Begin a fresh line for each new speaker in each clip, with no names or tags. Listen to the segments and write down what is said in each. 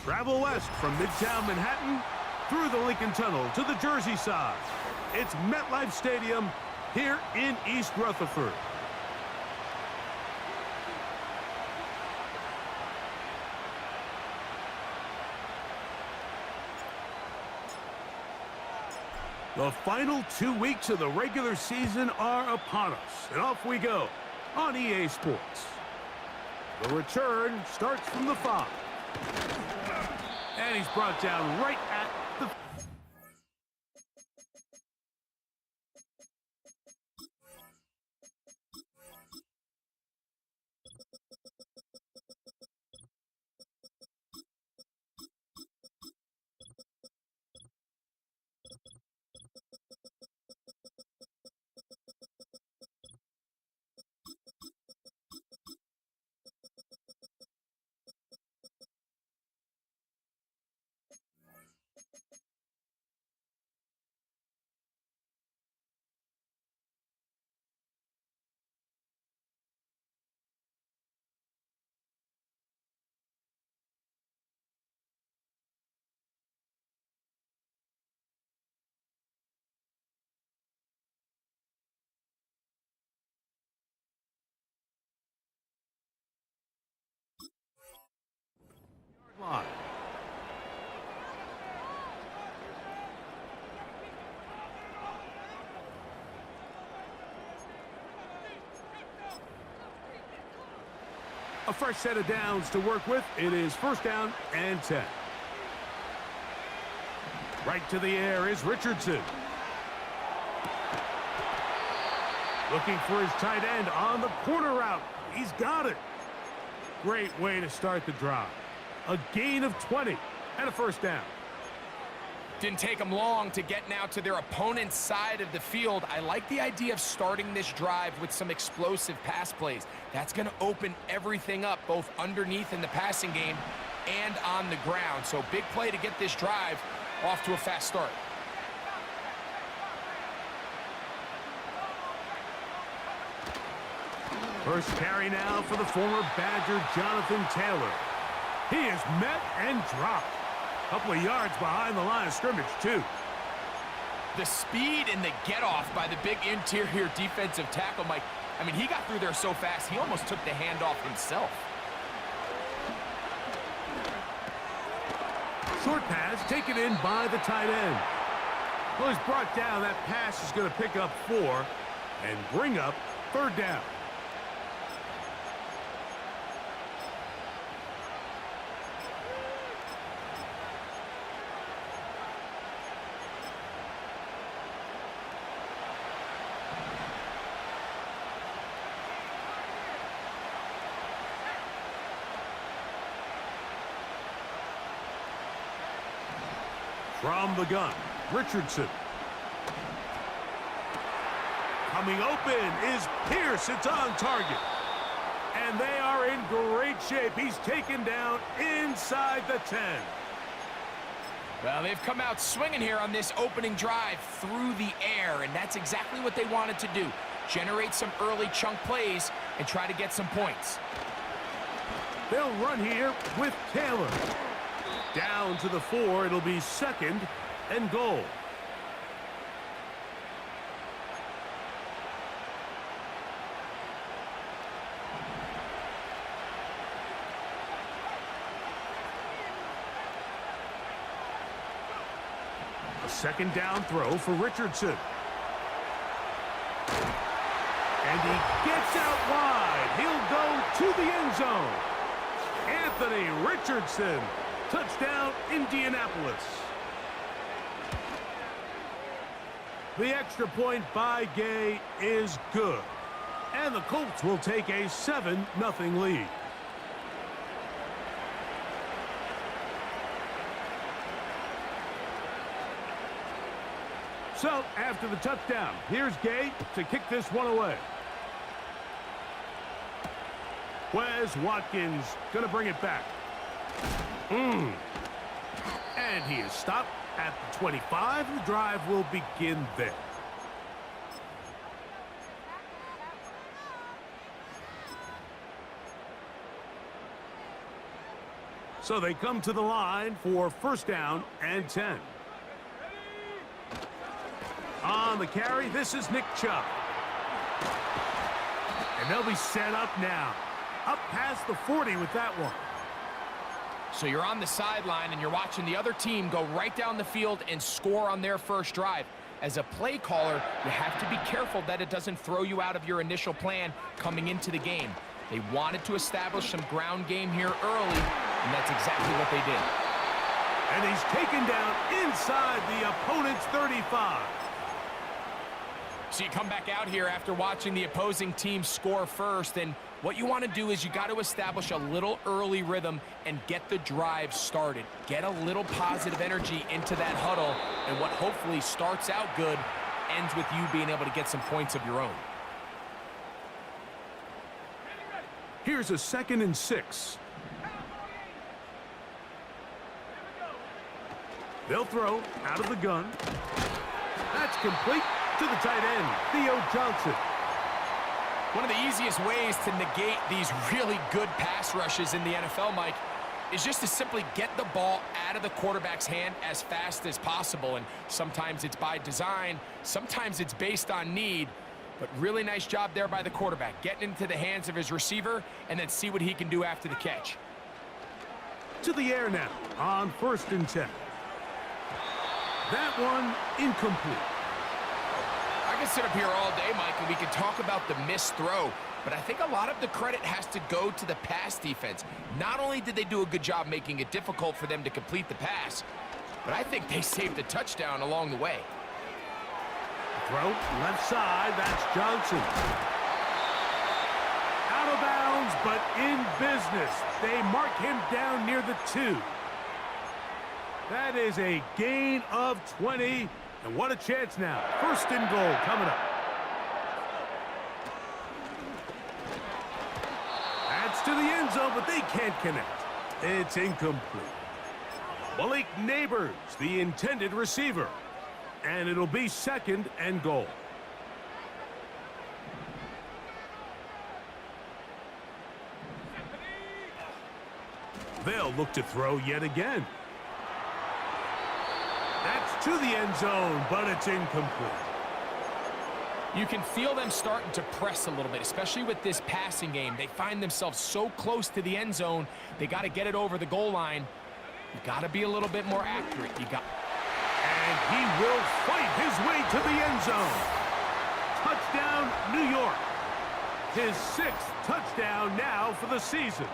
Travel west from Midtown Manhattan through the Lincoln Tunnel to the Jersey side. It's MetLife Stadium here in East Rutherford. The final 2 weeks of the regular season are upon us, and off we go on EA Sports. The return starts from the 5. And he's brought down right at the... line. A fresh set of downs to work with. It is first down and 10. Right to the air is Richardson. Looking for his tight end on the corner route. He's got it. Great way to start the drive. A gain of 20 and a first down.
Didn't take them long to get now to their opponent's side of the field. I like the idea of starting this drive with some explosive pass plays. That's going to open everything up, both underneath in the passing game and on the ground. So big play to get this drive off to a fast start.
First carry now for the former Badger, Jonathan Taylor. He is met and dropped. A couple of yards behind the line of scrimmage, too.
The speed and the get-off by the big interior defensive tackle, Mike. I mean, he got through there so fast, he almost took the handoff himself.
Short pass taken in by the tight end. Well, he's brought down. That pass is going to pick up 4 and bring up third down. From the gun, Richardson. Coming open is Pierce. It's on target. And they are in great shape. He's taken down inside the 10.
Well, they've come out swinging here on this opening drive through the air, and that's exactly what they wanted to do. Generate some early chunk plays and try to get some points.
They'll run here with Taylor. Down to the 4, it'll be second and goal. A second down throw for Richardson. And he gets out wide. He'll go to the end zone. Anthony Richardson. Touchdown, Indianapolis. The extra point by Gay is good. And the Colts will take a 7-0 lead. So, after the touchdown, here's Gay to kick this one away. Wes Watkins going to bring it back. And he is stopped at the 25. The drive will begin there. So they come to the line for first down and 10. On the carry, this is Nick Chubb. And they'll be set up now. Up past the 40 with that one.
So you're on the sideline and you're watching the other team go right down the field and score on their first drive. As a play caller, you have to be careful that it doesn't throw you out of your initial plan coming into the game. They wanted to establish some ground game here early, and that's exactly what they did.
And he's taken down inside the opponent's 35.
So you come back out here after watching the opposing team score first, and what you want to do is you got to establish a little early rhythm and get the drive started. Get a little positive energy into that huddle, and what hopefully starts out good ends with you being able to get some points of your own.
Here's a 2nd and 6. They'll throw out of the gun. That's complete to the tight end, Theo Johnson.
One of the easiest ways to negate these really good pass rushes in the NFL, Mike, is just to simply get the ball out of the quarterback's hand as fast as possible. And sometimes it's by design, sometimes it's based on need. But really nice job there by the quarterback, getting into the hands of his receiver and then see what he can do after the catch.
To the air now on 1st and 10. That one incomplete.
I can sit up here all day, Mike, and we can talk about the missed throw, but I think a lot of the credit has to go to the pass defense. Not only did they do a good job making it difficult for them to complete the pass, but I think they saved a touchdown along the way.
Throw left side, that's Johnson. Out of bounds, but in business. They mark him down near the 2. That is a gain of 20. And what a chance now. 1st and goal coming up. That's to the end zone, but they can't connect. It's incomplete. Malik Neighbors, the intended receiver. And it'll be 2nd and goal. They'll look to throw yet again. That's to the end zone, but it's incomplete.
You can feel them starting to press a little bit, especially with this passing game. They find themselves so close to the end zone, they got to get it over the goal line. You got to be a little bit more accurate.
And he will fight his way to the end zone. Touchdown, New York. His 6th touchdown now for the season.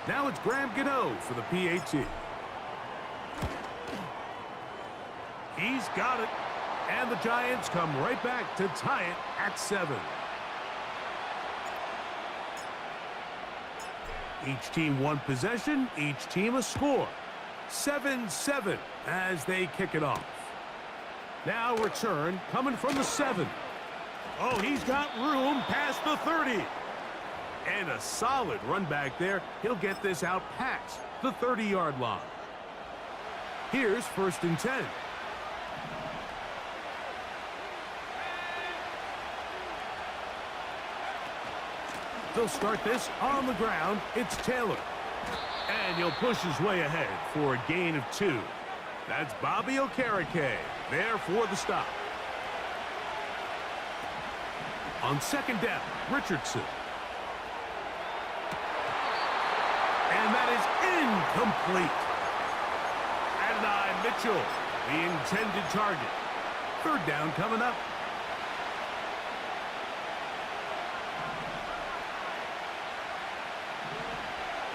Now it's Graham Gano for the PAT. He's got it. And the Giants come right back to tie it at 7. Each team one possession, each team a score. 7-7 as they kick it off. Now return coming from the 7. Oh, he's got room past the 30. And a solid run back there. He'll get this out past the 30-yard line. Here's 1st and 10. They'll start this on the ground. It's Taylor. And he'll push his way ahead for a gain of 2. That's Bobby Okereke there for the stop. On 2nd down, Richardson. And that is incomplete. Adonai Mitchell, the intended target. 3rd down coming up.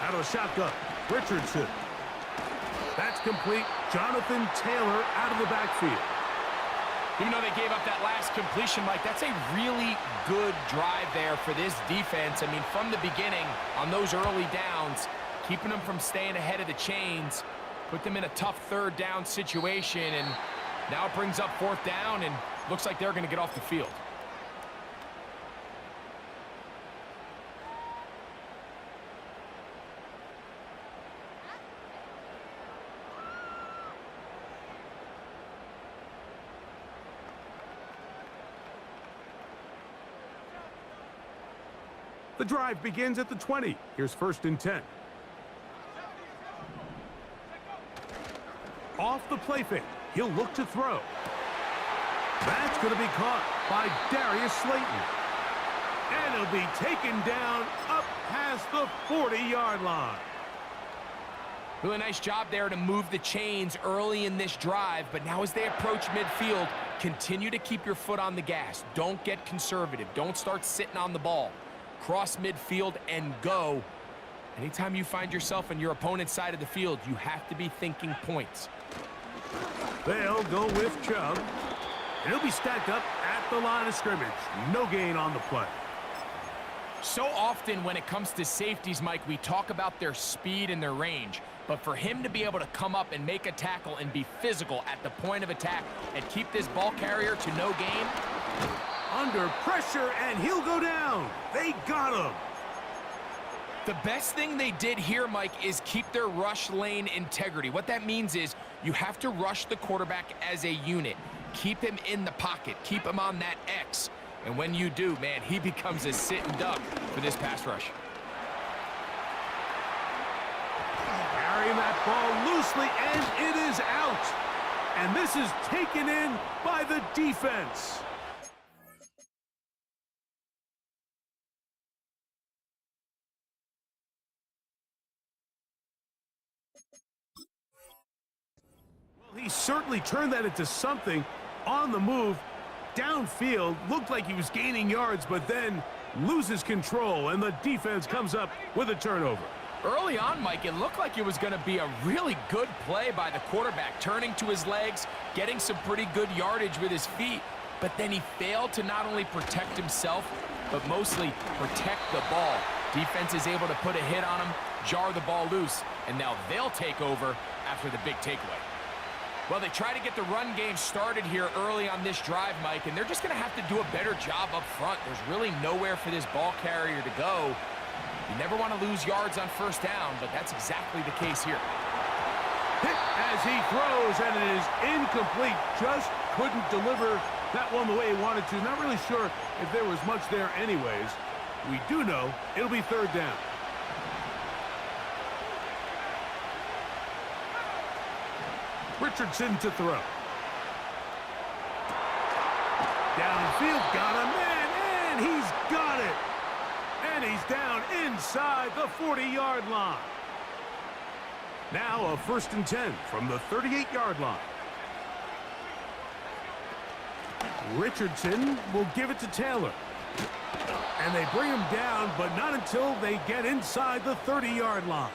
Out of the shotgun, Richardson. That's complete. Jonathan Taylor out of the backfield.
Even though they gave up that last completion, Mike, that's a really good drive there for this defense. I mean, from the beginning, on those early downs, keeping them from staying ahead of the chains, put them in a tough 3rd down situation, and now it brings up 4th down, and looks like they're going to get off the field.
The drive begins at the 20. Here's 1st and 10. off the play fake. He'll look to throw. That's going to be caught by Darius Slayton. And he'll be taken down up past the 40-yard line.
Really nice job there to move the chains early in this drive, but now as they approach midfield, continue to keep your foot on the gas. Don't get conservative. Don't start sitting on the ball. Cross midfield and go. Anytime you find yourself on your opponent's side of the field, you have to be thinking points.
They'll go with Chubb. And he'll be stacked up at the line of scrimmage. No gain on the play.
So often when it comes to safeties, Mike, we talk about their speed and their range. But for him to be able to come up and make a tackle and be physical at the point of attack and keep this ball carrier to no gain.
Under pressure, and he'll go down. They got him.
The best thing they did here, Mike, is keep their rush lane integrity. What that means is you have to rush the quarterback as a unit. Keep him in the pocket. Keep him on that X. And when you do, man, he becomes a sitting duck for this pass rush.
Carrying that ball loosely, and it is out. And this is taken in by the defense. Well, he certainly turned that into something on the move. Downfield, looked like he was gaining yards, but then loses control, and the defense comes up with a turnover.
Early on, Mike, it looked like it was going to be a really good play by the quarterback, turning to his legs, getting some pretty good yardage with his feet, but then he failed to not only protect himself, but mostly protect the ball. Defense is able to put a hit on him, jar the ball loose, and now they'll take over after the big takeaway. Well, they try to get the run game started here early on this drive, Mike, and they're just going to have to do a better job up front. There's really nowhere for this ball carrier to go. You never want to lose yards on first down, but that's exactly the case here.
Hit as he throws, and it is incomplete. Just couldn't deliver that one the way he wanted to. Not really sure if there was much there anyways. We do know it'll be third down. Richardson to throw. Downfield, got a man, and he's got it. And he's down inside the 40-yard line. Now a 1st and 10 from the 38-yard line. Richardson will give it to Taylor. And they bring him down, but not until they get inside the 30-yard line.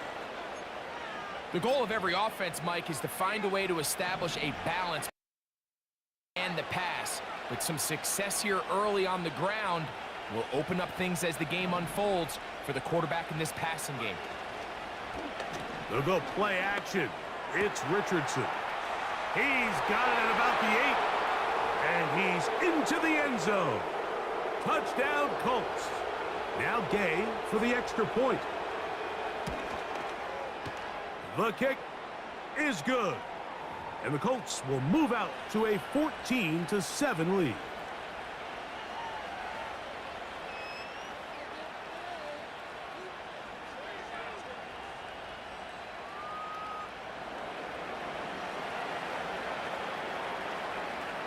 The goal of every offense, Mike, is to find a way to establish a balance and the pass. But some success here early on the ground will open up things as the game unfolds for the quarterback in this passing game.
They'll go play action. It's Richardson. He's got it at about the 8. And he's into the end zone. Touchdown, Colts. Now Gay for the extra point. The kick is good. And the Colts will move out to a 14-7 lead.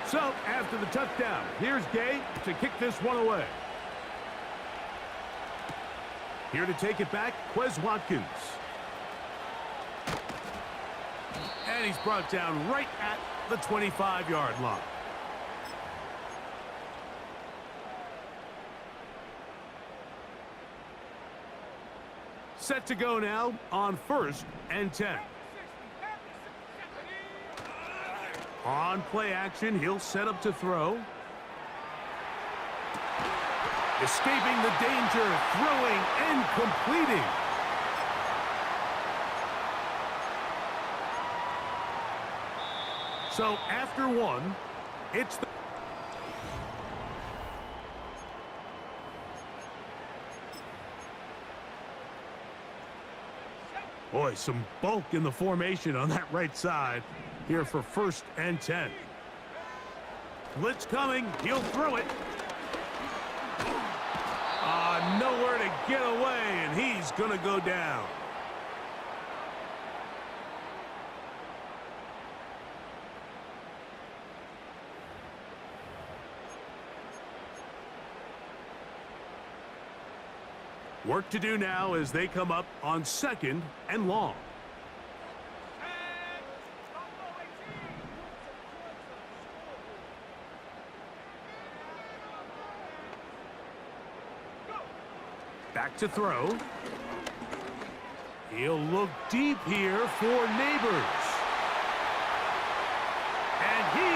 So, after the touchdown, here's Gay to kick this one away. Here to take it back, Quez Watkins. And he's brought down right at the 25-yard line. Set to go now on 1st and 10. On play action, he'll set up to throw. Escaping the danger, throwing and completing. So after one, it's the... Boy, some bulk in the formation on that right side here for 1st and 10. Blitz coming. He'll throw it. Nowhere to get away, and he's going to go down. Work to do now as they come up on 2nd and long. Back to throw. He'll look deep here for Neighbors. And he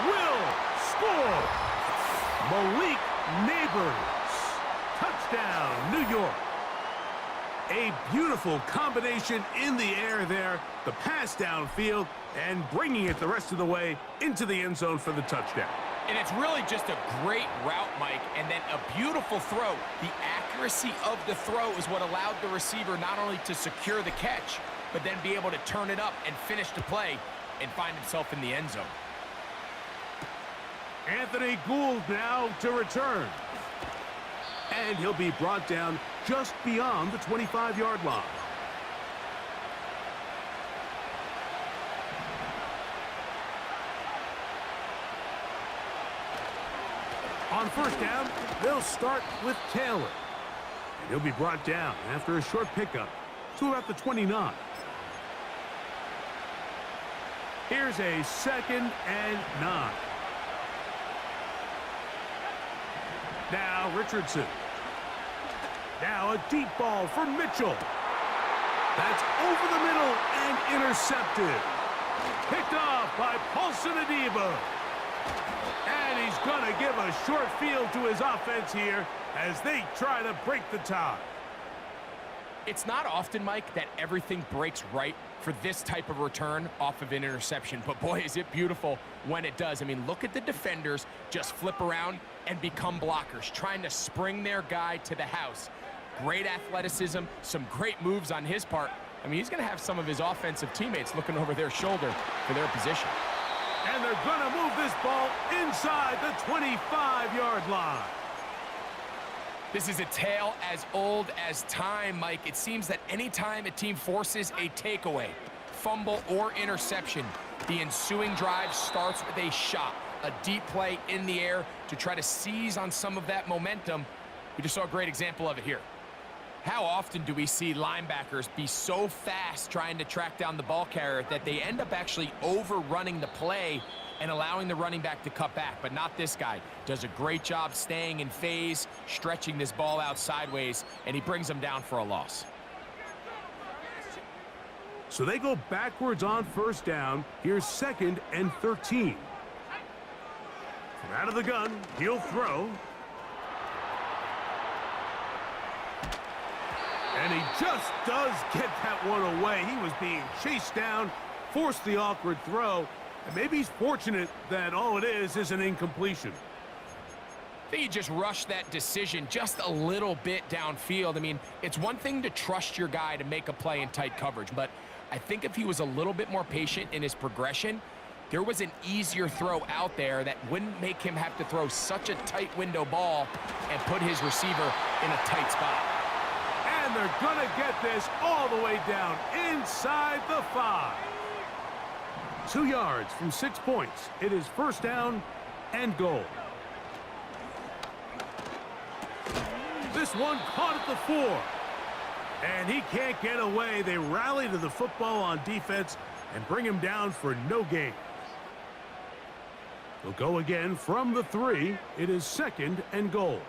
will score. Malik Neighbors. Touchdown, New York. A beautiful combination in the air there. The pass downfield and bringing it the rest of the way into the end zone for the touchdown.
And it's really just a great route, Mike, and then a beautiful throw. The accuracy of the throw is what allowed the receiver not only to secure the catch, but then be able to turn it up and finish the play and find himself in the end zone.
Anthony Gould now to return. And he'll be brought down just beyond the 25-yard line. On first down, they'll start with Taylor. And he'll be brought down after a short pickup to about the 29. Here's a 2nd and 9. Now Richardson. Now a deep ball for Mitchell. That's over the middle and intercepted. Picked off by Paulson Adebo. And he's going to give a short field to his offense here as they try to break the tie.
It's not often, Mike, that everything breaks right for this type of return off of an interception. But boy, is it beautiful when it does. I mean, look at the defenders just flip around and become blockers, trying to spring their guy to the house. Great athleticism, some great moves on his part. I mean, he's going to have some of his offensive teammates looking over their shoulder for their position.
And they're going to move this ball inside the 25-yard line.
This is a tale as old as time, Mike. It seems that anytime a team forces a takeaway, fumble, or interception, the ensuing drive starts with a shot, a deep play in the air to try to seize on some of that momentum. We just saw a great example of it here. How often do we see linebackers be so fast trying to track down the ball carrier that they end up actually overrunning the play and allowing the running back to cut back? But not this guy. Does a great job staying in phase, stretching this ball out sideways, and he brings them down for a loss.
So they go backwards on first down. Here's 2nd and 13. From out of the gun, he'll throw. And he just does get that one away. He was being chased down, forced the awkward throw, and maybe he's fortunate that all it is an incompletion.
I think he just rushed that decision just a little bit downfield. I mean, it's one thing to trust your guy to make a play in tight coverage, but I think if he was a little bit more patient in his progression, there was an easier throw out there that wouldn't make him have to throw such a tight window ball and put his receiver in a tight spot.
And they're going to get this all the way down inside the 5. 2 yards from 6 points. It is first down and goal. This one caught at the 4. And he can't get away. They rally to the football on defense and bring him down for no gain. They'll go again from the 3. It is 2nd and goal.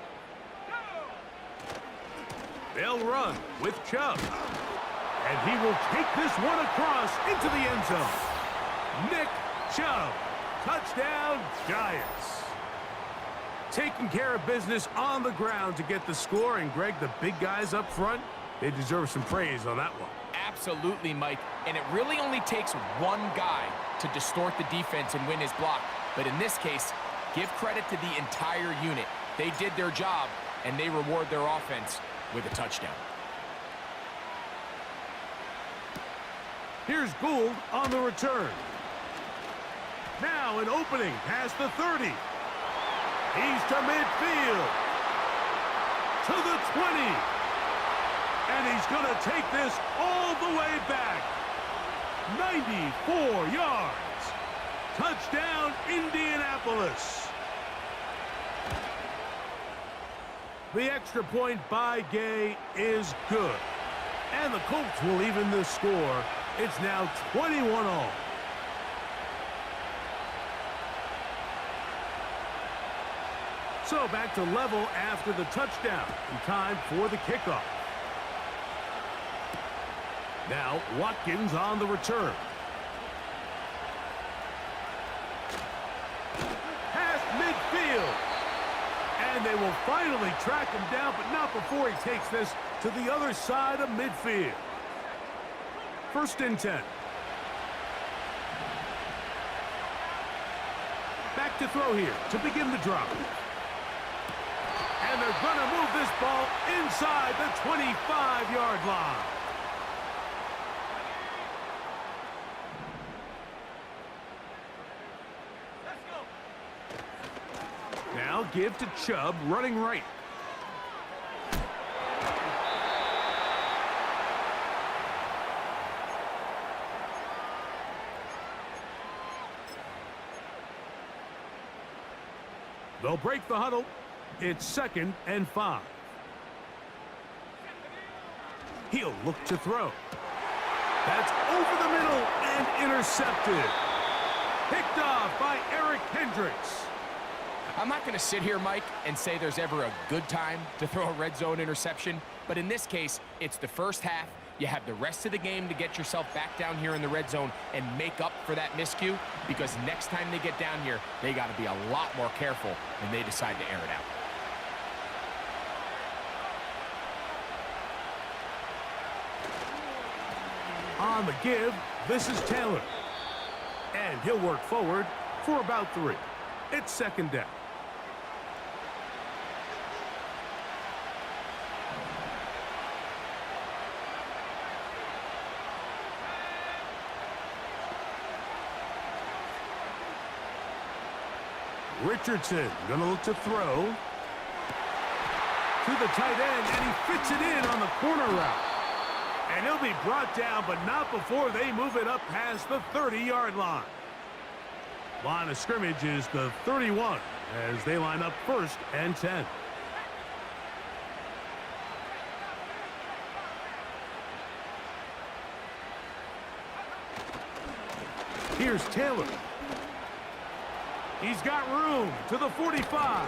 They'll run with Chubb. And he will take this one across into the end zone. Nick Chubb. Touchdown, Giants. Taking care of business on the ground to get the score. And, Greg, the big guys up front, they deserve some praise on that one.
Absolutely, Mike. And it really only takes one guy to distort the defense and win his block. But in this case, give credit to the entire unit. They did their job, and they reward their offense with a touchdown.
Here's Gould on the return. Now an opening past the 30. He's to midfield. To the 20. And he's going to take this all the way back. 94 yards. Touchdown, Indianapolis. The extra point by Gay is good. And the Colts will even this score. It's now 21-all. So back to level after the touchdown. And time for the kickoff. Now Watkins on the return. Past midfield. And they will finally track him down, but not before he takes this to the other side of midfield. 1st and 10. Back to throw here to begin the drop. And they're going to move this ball inside the 25-yard line. Now give to Chubb, running right. They'll break the huddle. It's 2nd and 5. He'll look to throw. That's over the middle and intercepted. Picked off by Eric Kendricks.
I'm not going to sit here, Mike, and say there's ever a good time to throw a red zone interception, but in this case, it's the first half. You have the rest of the game to get yourself back down here in the red zone and make up for that miscue, because next time they get down here, they got to be a lot more careful when they decide to air it out.
On the give, this is Taylor. And he'll work forward for about 3. It's 2nd down. Richardson gonna look to throw to the tight end, and he fits it in on the corner route. And he'll be brought down, but not before they move it up past the 30-yard line. Line of scrimmage is the 31 as they line up 1st and 10. Here's Taylor. He's got room to the 45.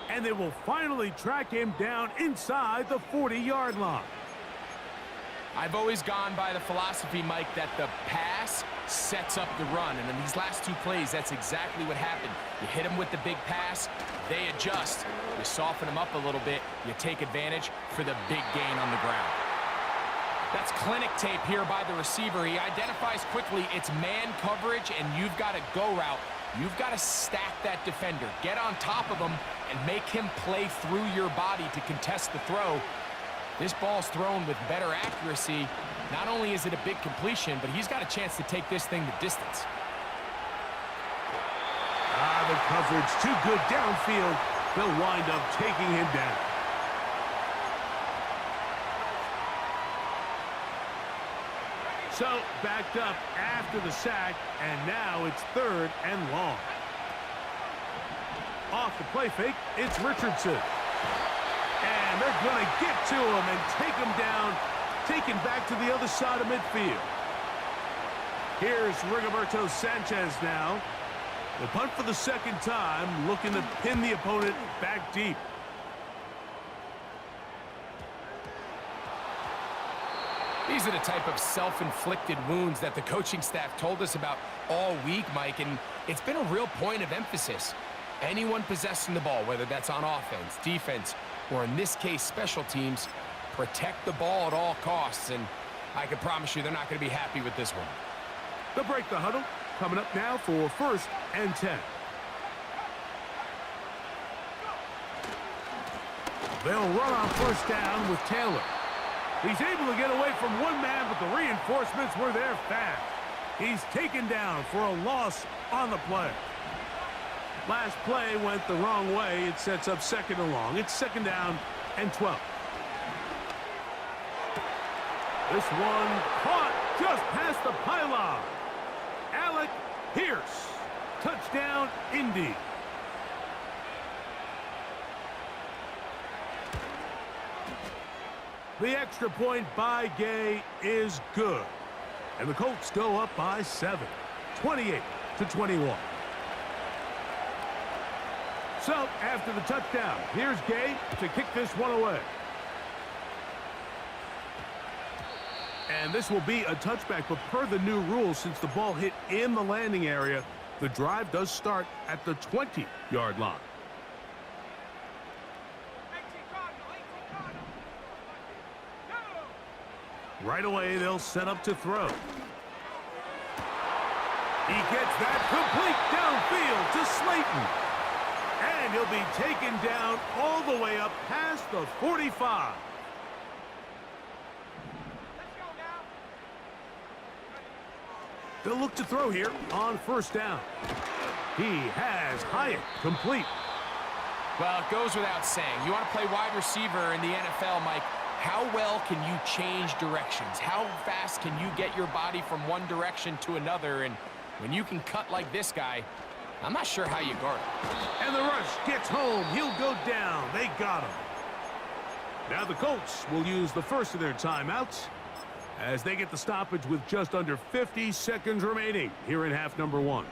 And they will finally track him down inside the 40-yard line.
I've always gone by the philosophy, Mike, that the pass sets up the run. And in these last 2 plays, that's exactly what happened. You hit them with the big pass, they adjust. You soften them up a little bit, you take advantage for the big gain on the ground. That's clinic tape here by the receiver. He identifies quickly it's man coverage, and you've got a go route. You've got to stack that defender, get on top of him, and make him play through your body to contest the throw. This ball's thrown with better accuracy. Not only is it a big completion, but he's got a chance to take this thing the distance.
The coverage too good downfield. They'll wind up taking him down. So backed up after the sack, and now it's 3rd and long. Off the play fake, it's Richardson. And they're going to get to him and take him down, taken back to the other side of midfield. Here's Rigoberto Sanchez now. The punt for the 2nd time, looking to pin the opponent back deep.
These are the type of self-inflicted wounds that the coaching staff told us about all week, Mike, and it's been a real point of emphasis. Anyone possessing the ball, whether that's on offense, defense, or in this case, special teams, protect the ball at all costs, and I can promise you they're not going to be happy with this one.
They'll break the huddle. Coming up now for 1st and 10. They'll run on 1st down with Taylor. He's able to get away from one man, but the reinforcements were there fast. He's taken down for a loss on the play. Last play went the wrong way. It sets up 2nd and long. It's 2nd down and 12. This one caught just past the pylon. Alec Pierce. Touchdown, Indy. The extra point by Gay is good. And the Colts go up by 7, 28-21. So, after the touchdown, here's Gay to kick this one away. And this will be a touchback, but per the new rules, since the ball hit in the landing area, the drive does start at the 20-yard line. Right away, they'll set up to throw. He gets that complete downfield to Slayton. And he'll be taken down all the way up past the 45. They'll look to throw here on first down. He has Hyatt complete.
Well, it goes without saying. You want to play wide receiver in the NFL, Mike. How well can you change directions? How fast can you get your body from one direction to another? And when you can cut like this guy, I'm not sure how you guard him.
And the rush gets home. He'll go down. They got him. Now the Colts will use the first of their timeouts as they get the stoppage with just under 50 seconds remaining here in half number 1.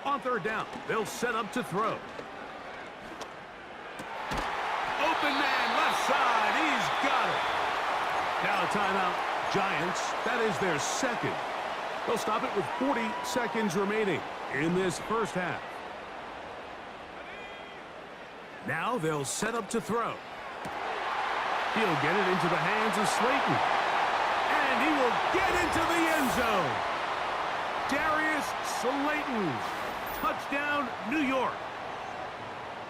On third down, they'll set up to throw. Open man, left side, he's got it. Now a timeout, Giants. That is their second. They'll stop it with 40 seconds remaining in this first half. Now they'll set up to throw. He'll get it into the hands of Slayton. And he will get into the end zone. Darius Slayton. Touchdown, New York.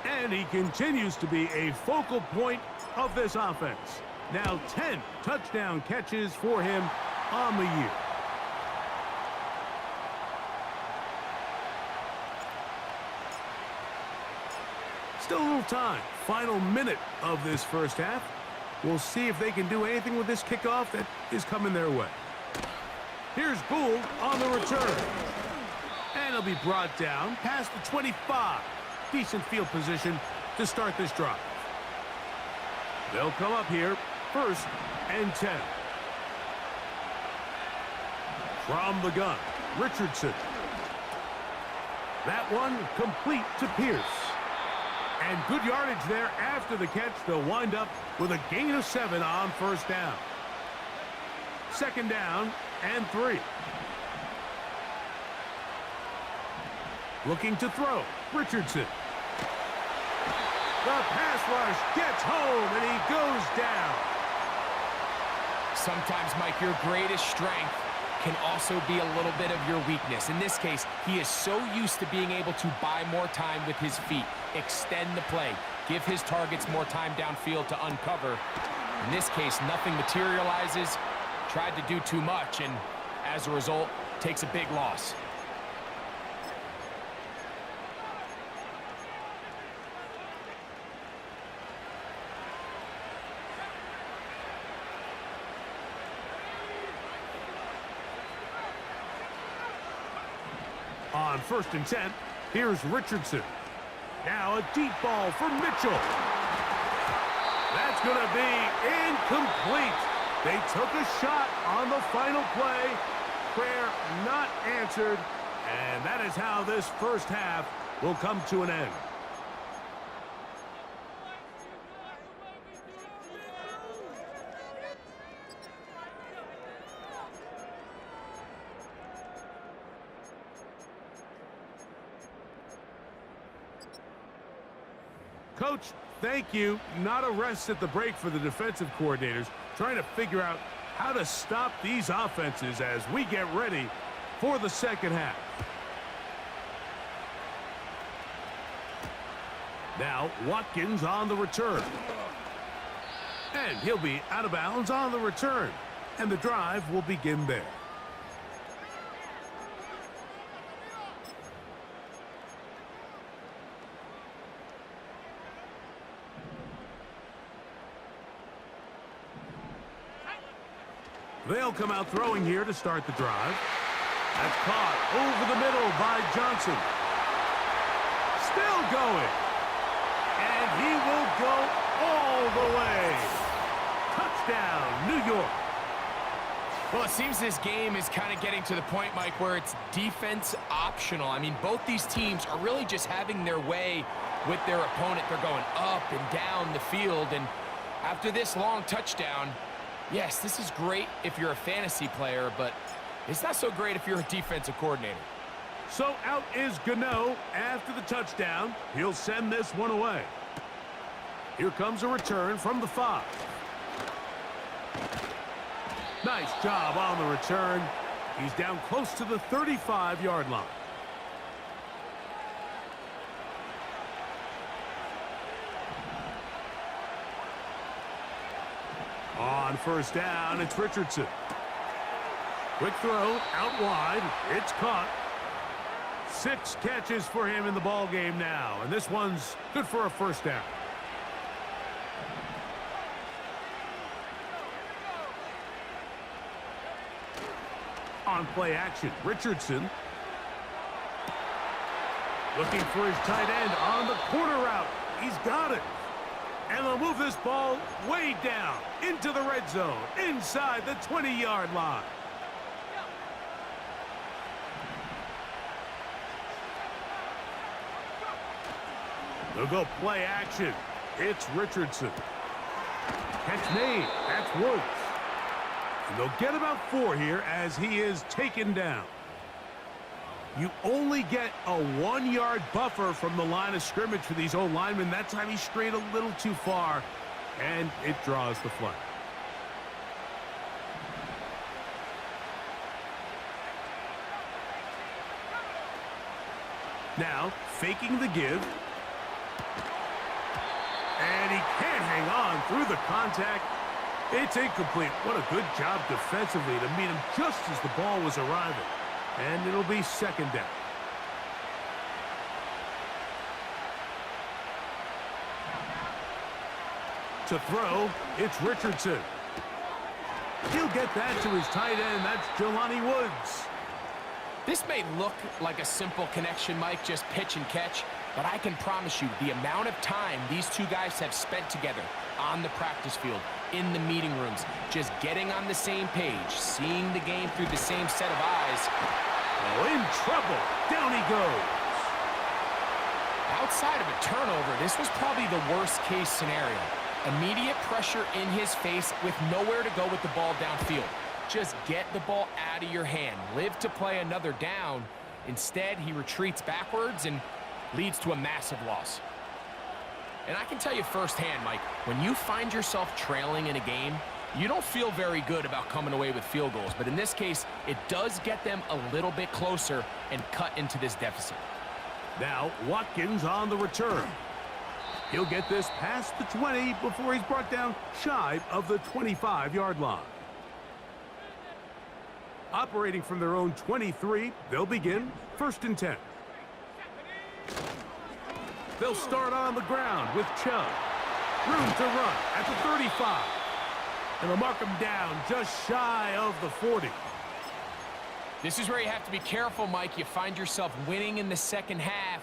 And he continues to be a focal point of this offense. Now 10 touchdown catches for him on the year. Still a little time. Final minute of this first half. We'll see if they can do anything with this kickoff that is coming their way. Here's Gould on the return. And he'll be brought down past the 25. Decent field position to start this drive. They'll come up here, 1st and 10. From the gun, Richardson. That one complete to Pierce. And good yardage there after the catch. They'll wind up with a gain of 7 on first down. 2nd down and 3. Looking to throw, Richardson. The pass rush gets home, and he goes down.
Sometimes, Mike, your greatest strength can also be a little bit of your weakness. In this case, he is so used to being able to buy more time with his feet, extend the play, give his targets more time downfield to uncover. In this case, nothing materializes, tried to do too much, and as a result, takes a big loss.
On 1st and 10, here's Richardson. Now a deep ball for Mitchell. That's going to be incomplete. They took a shot on the final play. Prayer not answered. And that is how this first half will come to an end. Coach, thank you. Not a rest at the break for the defensive coordinators, trying to figure out how to stop these offenses as we get ready for the second half. Now, Watkins on the return. And he'll be out of bounds on the return. And the drive will begin there. They'll come out throwing here to start the drive. That's caught over the middle by Johnson. Still going.
Well, it seems this game is kind of getting to the point, Mike, where it's defense optional. I mean, both these teams are really just having their way with their opponent. They're going up and down the field, and after this long touchdown, yes, this is great if you're a fantasy player, but it's not so great if you're a defensive coordinator.
So out is Gano after the touchdown. He'll send this one away. Here comes a return from the 5. Nice job on the return. He's down close to the 35-yard line. On first down, it's Richardson. Quick throw, out wide. It's caught. 6 catches for him in the ball game now, and this one's good for a first down. On play action, Richardson. Looking for his tight end on the corner route. He's got it. And they'll move this ball way down into the red zone, inside the 20-yard line. They'll go play action. It's Richardson. Catch made. That's Woods. And they'll get about 4 here as he is taken down. You only get a 1-yard buffer from the line of scrimmage for these old linemen. That time he strayed a little too far, and it draws the flag. Now, faking the give. And he can't hang on through the contact. It's incomplete. What a good job defensively to meet him just as the ball was arriving. And it'll be second down. To throw, it's Richardson. He'll get that to his tight end. That's Jelani Woods.
This may look like a simple connection, Mike, just pitch and catch, but I can promise you the amount of time these two guys have spent together on the practice field, in the meeting rooms, just getting on the same page, seeing the game through the same set of eyes.
Oh, in trouble. Down he goes.
Outside of a turnover, this was probably the worst-case scenario. Immediate pressure in his face with nowhere to go with the ball downfield. Just get the ball out of your hand. Live to play another down. Instead, he retreats backwards and leads to a massive loss. And I can tell you firsthand, Mike, when you find yourself trailing in a game, you don't feel very good about coming away with field goals. But in this case, it does get them a little bit closer and cut into this deficit.
Now, Watkins on the return. He'll get this past the 20 before he's brought down shy of the 25-yard line. Operating from their own 23, they'll begin 1st and 10. They'll start on the ground with Chubb. Room to run at the 35. And they'll mark him down just shy of the 40.
This is where you have to be careful, Mike. You find yourself winning in the second half.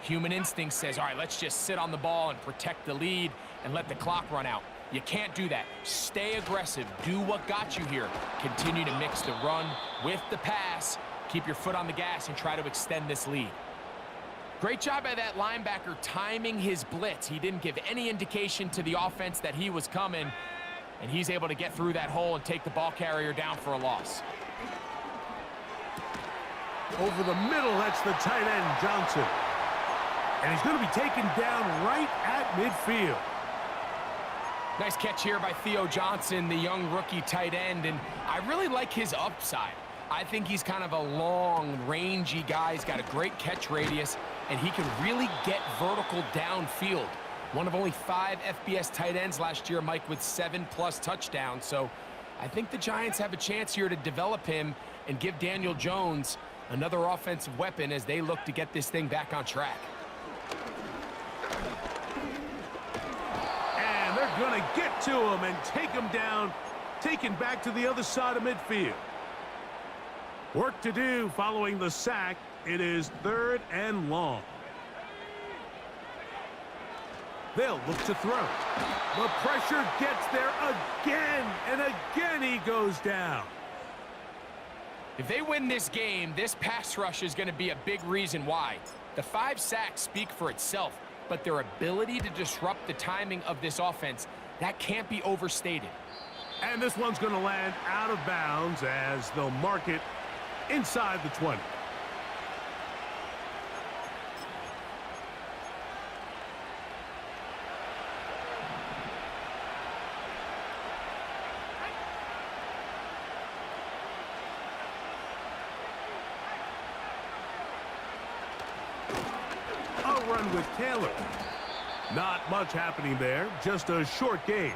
Human instinct says, all right, let's just sit on the ball and protect the lead and let the clock run out. You can't do that. Stay aggressive. Do what got you here. Continue to mix the run with the pass. Keep your foot on the gas and try to extend this lead. Great job by that linebacker timing his blitz. He didn't give any indication to the offense that he was coming, and he's able to get through that hole and take the ball carrier down for a loss.
Over the middle, that's the tight end, Johnson. And he's going to be taken down right at midfield.
Nice catch here by Theo Johnson, the young rookie tight end, and I really like his upside. I think he's kind of a long, rangy guy. He's got a great catch radius, and he can really get vertical downfield. One of only 5 FBS tight ends last year, Mike, with 7+ touchdowns. So I think the Giants have a chance here to develop him and give Daniel Jones another offensive weapon as they look to get this thing back on track.
And they're going to get to him and take him down, taken back to the other side of midfield. Work to do following the sack. It is 3rd and long. They'll look to throw. The pressure gets there again, and again he goes down.
If they win this game, this pass rush is going to be a big reason why. The 5 sacks speak for itself, but their ability to disrupt the timing of this offense, that can't be overstated.
And this one's going to land out of bounds as they'll mark it inside the 20. A run with Taylor. Not much happening there, just a short game.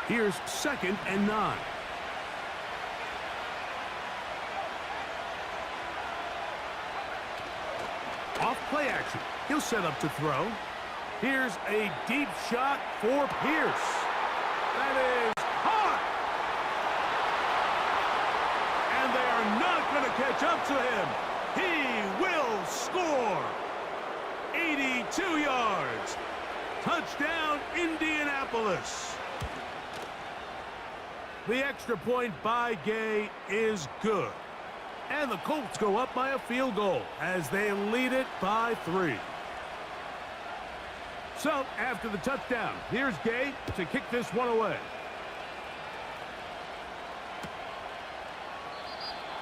Here's 2nd and 9. Off play action. He'll set up to throw. Here's a deep shot for Pierce. That is hot. And they are not going to catch up to him. He will score. 82 yards. Touchdown, Indianapolis. The extra point by Gay is good. And the Colts go up by a field goal as they lead it by 3. So, after the touchdown, here's Gay to kick this one away.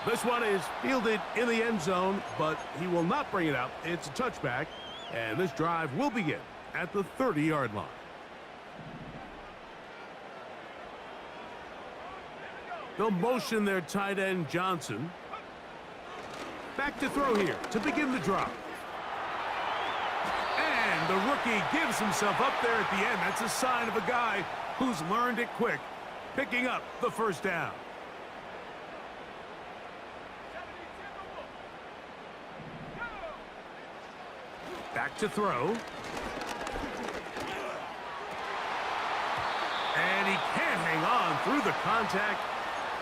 This one is fielded in the end zone, but he will not bring it out. It's a touchback, and this drive will begin at the 30-yard line. They'll motion their tight end, Johnson. Back to throw here to begin the drive. And the rookie gives himself up there at the end. That's a sign of a guy who's learned it quick, picking up the first down. Back to throw. And he can't hang on through the contact.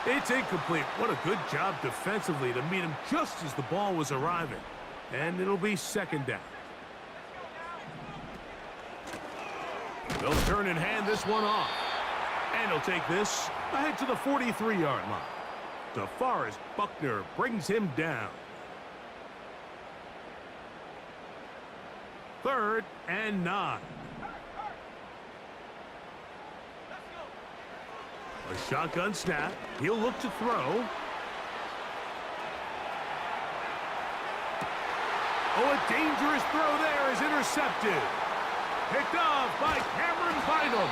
It's incomplete. What a good job defensively to meet him just as the ball was arriving. And it'll be 2nd down. They'll turn and hand this one off. And he'll take this ahead to the 43-yard line. DeForest Buckner brings him down. 3rd and 9. A shotgun snap. He'll look to throw. Oh, a dangerous throw there is intercepted. Picked off by Cameron Bynum.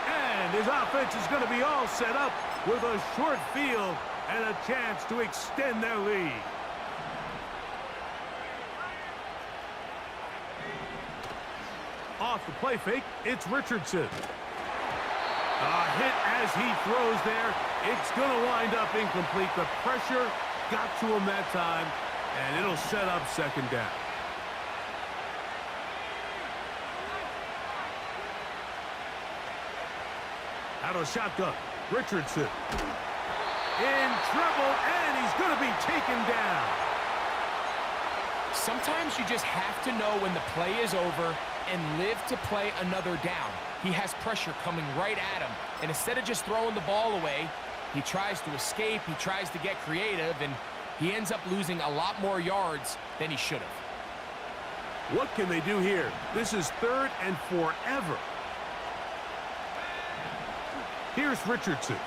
And his offense is going to be all set up with a short field and a chance to extend their lead. Off the play fake, it's Richardson. A hit as he throws there. It's going to wind up incomplete. The pressure got to him that time, and it'll set up 2nd down. Out of shotgun, Richardson. In trouble, and he's going to be taken down.
Sometimes you just have to know when the play is over and live to play another down. He has pressure coming right at him, and instead of just throwing the ball away, he tries to escape, he tries to get creative, and he ends up losing a lot more yards than he should have.
What can they do here? This is 3rd and forever. Here's Richardson.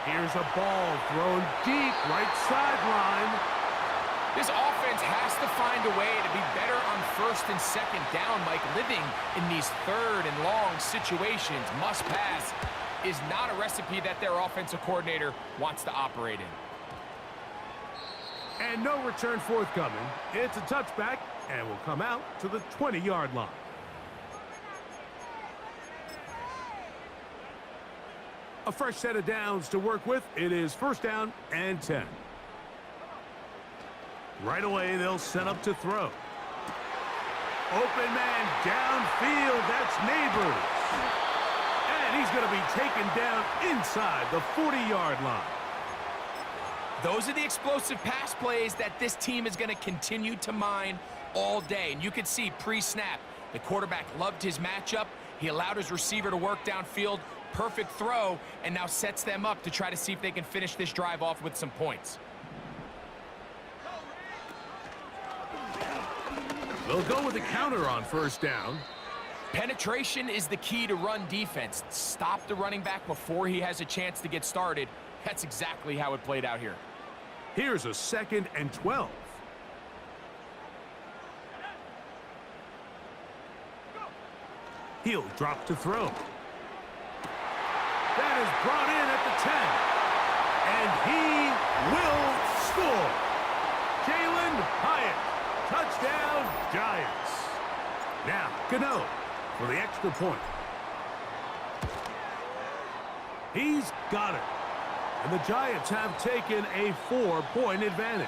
Here's a ball thrown deep right sideline.
This offense has to find a way to be better on 1st and 2nd down, Mike. Living in these 3rd and long situations, must pass, is not a recipe that their offensive coordinator wants to operate in.
And no return forthcoming. It's a touchback and will come out to the 20-yard line. A fresh set of downs to work with. It is 1st down and 10. Right away, they'll set up to throw. Open man downfield. That's Neighbors. And he's going to be taken down inside the 40-yard line.
Those are the explosive pass plays that this team is going to continue to mine all day. And you can see pre-snap, the quarterback loved his matchup. He allowed his receiver to work downfield, perfect throw, and now sets them up to try to see if they can finish this drive off with some points.
They'll go with a counter on first down.
Penetration is the key to run defense. Stop the running back before he has a chance to get started. That's exactly how it played out here.
Here's a 2nd and 12. He'll drop to throw. That is brought in at the 10. And he will score. Jalen Hyatt. Touchdown, Giants. Now, Gano for the extra point. He's got it. And the Giants have taken a 4-point advantage.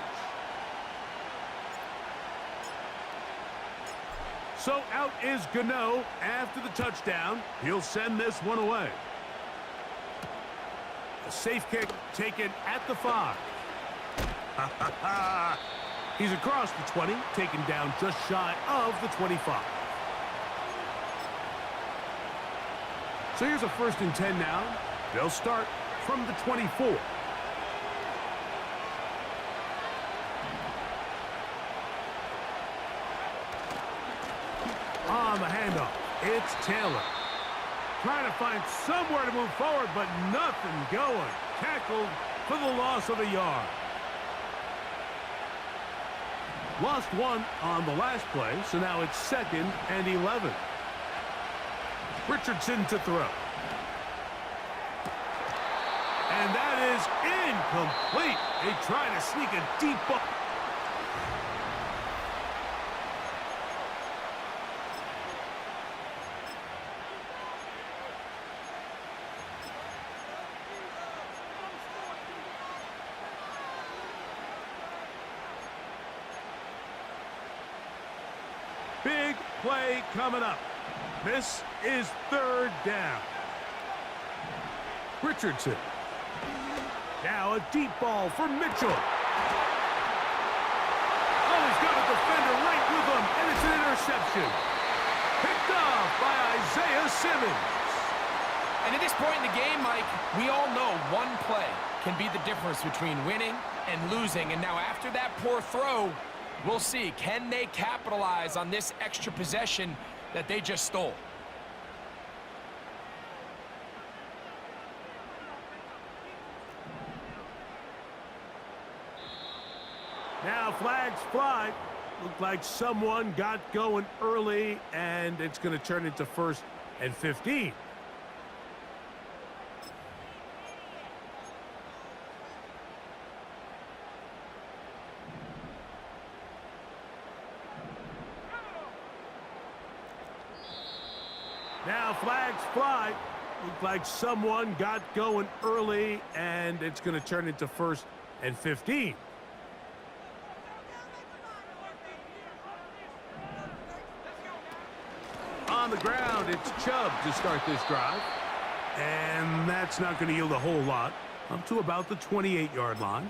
So out is Gano after the touchdown. He'll send this one away. A safe kick taken at the 5. He's across the 20, taken down just shy of the 25. So here's a 1st and 10 now. They'll start from the 24. On the handoff, it's Taylor. Trying to find somewhere to move forward, but nothing going. Tackled for the loss of a yard. Lost one on the last play, so now it's 2nd and 11. Richardson to throw. And that is incomplete. They try to sneak a deep ball. Big play coming up. This is 3rd down. Richardson. Now a deep ball for Mitchell. Oh, he's got a defender right with him, and it's an interception. Picked off by Isaiah Simmons.
And at this point in the game, Mike, we all know one play can be the difference between winning and losing. And now after that poor throw, we'll see, can they capitalize on this extra possession that they just stole?
Now flags fly. Looked like someone got going early, and it's going to turn into 1st and 15. Now flags fly. Looked like someone got going early, and it's going to turn into 1st and 15. On the ground, it's Chubb to start this drive. And that's not going to yield a whole lot. Up to about the 28-yard line.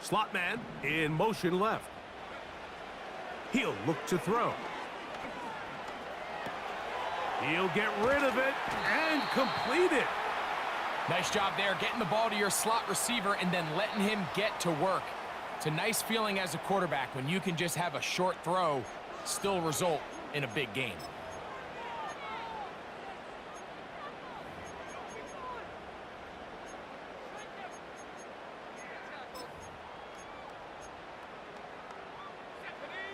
Slot man in motion left. He'll look to throw. He'll get rid of it and complete it.
Nice job there, getting the ball to your slot receiver and then letting him get to work. It's a nice feeling as a quarterback when you can just have a short throw, still result in a big game.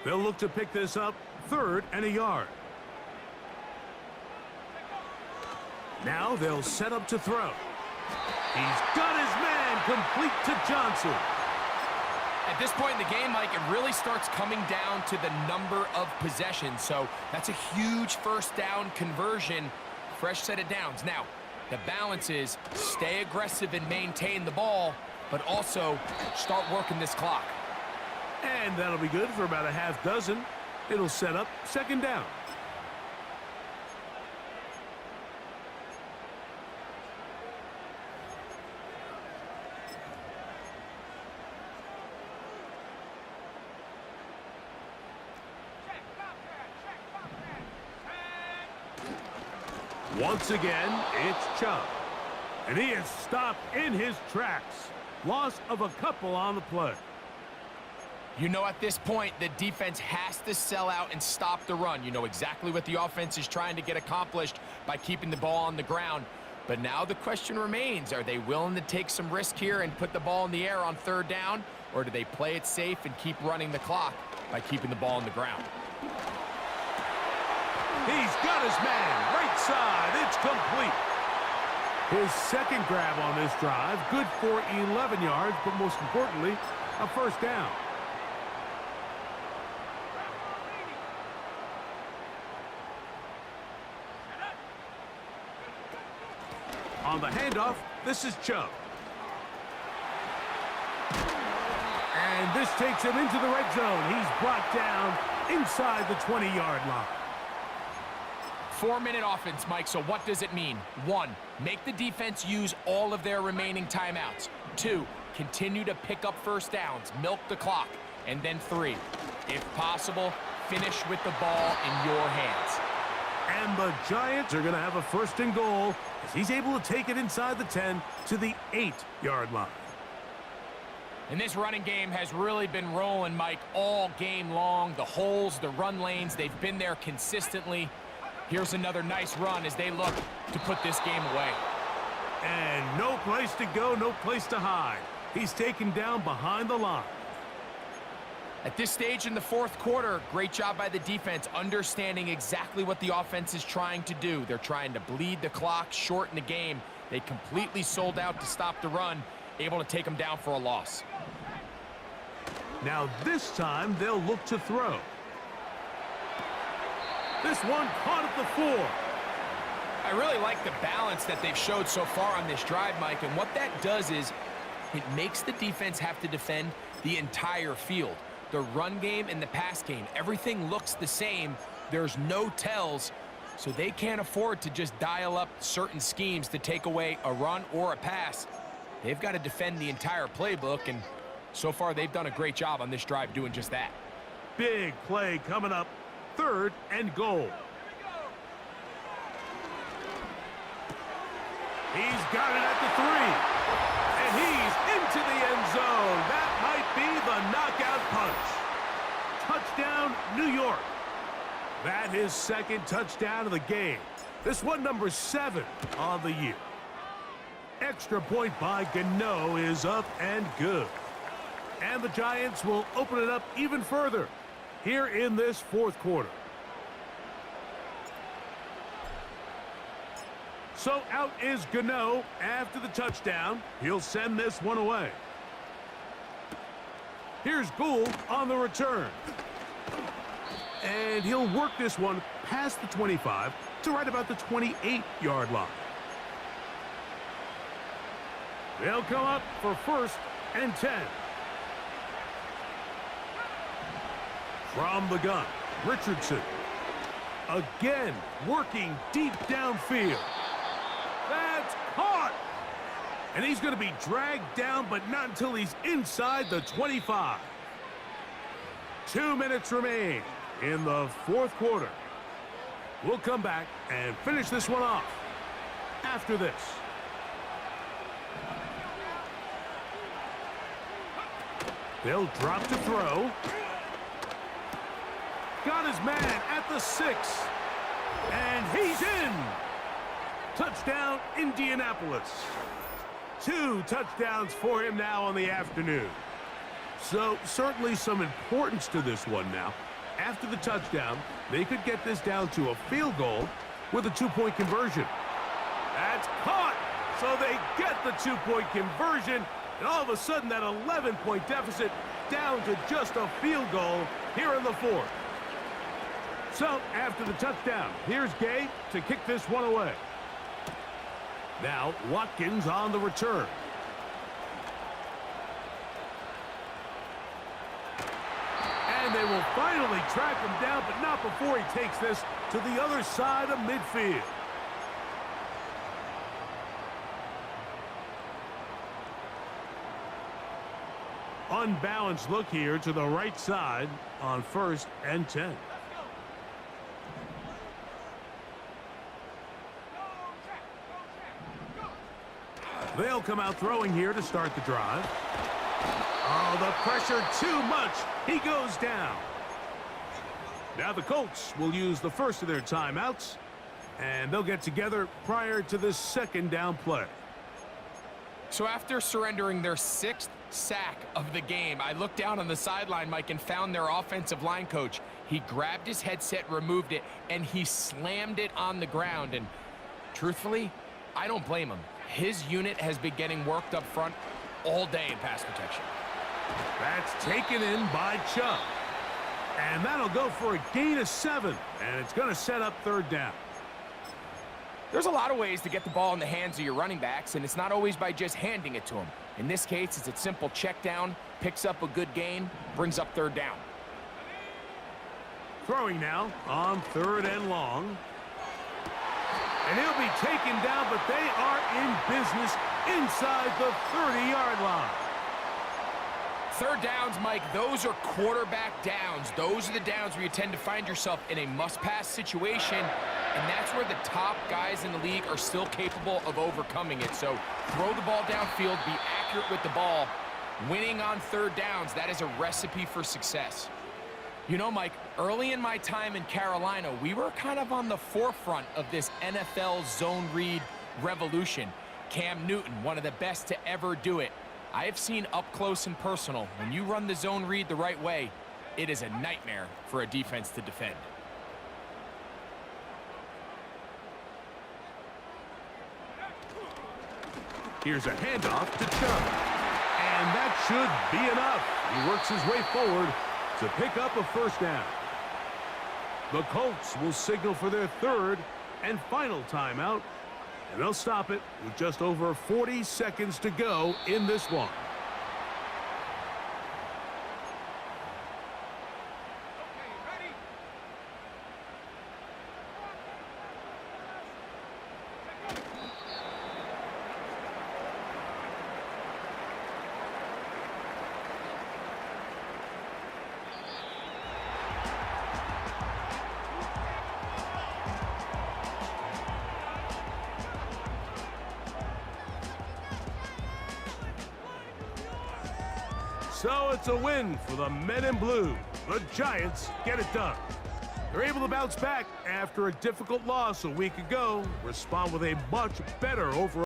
They'll look to pick this up, 3rd and a yard. Now they'll set up to throw. He's got his man complete to Johnson.
At this point in the game, Mike, it really starts coming down to the number of possessions. So that's a huge 1st down conversion, fresh set of downs. Now, the balance is stay aggressive and maintain the ball, but also start working this clock.
And that'll be good for about a half dozen. It'll set up 2nd down. Once again, it's Chubb. And he is stopped in his tracks. Loss of a couple on the play.
You know, at this point, the defense has to sell out and stop the run. You know exactly what the offense is trying to get accomplished by keeping the ball on the ground. But now the question remains, are they willing to take some risk here and put the ball in the air on third down? Or do they play it safe and keep running the clock by keeping the ball on the ground?
He's got his man, right side, it's complete. His second grab on this drive, good for 11 yards, but most importantly, a first down. On the handoff, this is Chubb. And this takes him into the red zone. He's brought down inside the 20-yard line.
4-minute offense, Mike, so what does it mean? 1, make the defense use all of their remaining timeouts. 2, continue to pick up first downs, milk the clock. And then 3, if possible, finish with the ball in your hands.
And the Giants are going to have a first and goal as he's able to take it inside the 10 to the 8-yard line.
And this running game has really been rolling, Mike, all game long. The holes, the run lanes, they've been there consistently. Here's another nice run as they look to put this game away.
And no place to go, no place to hide. He's taken down behind the line.
At this stage in the fourth quarter, great job by the defense, understanding exactly what the offense is trying to do. They're trying to bleed the clock, shorten the game. They completely sold out to stop the run, able to take them down for a loss.
Now this time they'll look to throw. This one caught at the 4.
I really like the balance that they've showed so far on this drive, Mike, and what that does is it makes the defense have to defend the entire field. The run game and the pass game, everything looks the same. There's no tells, so they can't afford to just dial up certain schemes to take away a run or a pass. They've got to defend the entire playbook, and so far they've done a great job on this drive doing just that.
Big play coming up, 3rd and goal. He's got it at the 3, and he's into the end zone. That might be the knockout punch. Touchdown, New York. That is second touchdown of the game. This one number 7 on the year. Extra point by Gano is up and good. And the Giants will open it up even further here in this fourth quarter. So out is Gano after the touchdown. He'll send this one away. Here's Gould on the return. And he'll work this one past the 25 to right about the 28-yard line. They'll come up for 1st and 10. From the gun, Richardson. Again, working deep downfield. That's caught! And he's going to be dragged down, but not until he's inside the 25. 2 minutes remain in the fourth quarter. We'll come back and finish this one off after this. They'll drop to throw. Got his man at the 6. And he's in. Touchdown, Indianapolis. 2 touchdowns for him now on the afternoon. So certainly some importance to this one now. After the touchdown, they could get this down to a field goal with a 2-point conversion. That's caught. So they get the 2-point conversion. And all of a sudden, that 11-point deficit down to just a field goal here in the fourth. So after the touchdown, here's Gay to kick this one away. Now Watkins on the return. And they will finally track him down, but not before he takes this to the other side of midfield. Unbalanced look here to the right side on 1st and 10. They'll come out throwing here to start the drive. Oh, the pressure too much. He goes down. Now the Colts will use the first of their timeouts, and they'll get together prior to this second down play.
So after surrendering their 6th sack of the game, I looked down on the sideline, Mike, and found their offensive line coach. He grabbed his headset, removed it, and he slammed it on the ground. And truthfully, I don't blame him. His unit has been getting worked up front all day in pass protection.
That's taken in by Chubb. And that'll go for a gain of 7, and it's going to set up third down.
There's a lot of ways to get the ball in the hands of your running backs, and it's not always by just handing it to them. In this case, it's a simple check down, picks up a good gain, brings up third down.
Throwing now on 3rd and long. And he'll be taken down, but they are in business inside the 30-yard line.
Third downs, Mike, those are quarterback downs. Those are the downs where you tend to find yourself in a must-pass situation, and that's where the top guys in the league are still capable of overcoming it. So throw the ball downfield, be accurate with the ball. Winning on third downs, that is a recipe for success. You know, Mike, early in my time in Carolina, we were kind of on the forefront of this NFL zone read revolution. Cam Newton, one of the best to ever do it. I have seen up close and personal, when you run the zone read the right way, it is a nightmare for a defense to defend.
Here's a handoff to Chubb. And that should be enough. He works his way forward to pick up a first down. The Colts will signal for their 3rd and final timeout, and they'll stop it with just over 40 seconds to go in this one. So it's a win for the Men in Blue. The Giants get it done. They're able to bounce back after a difficult loss a week ago, respond with a much better overall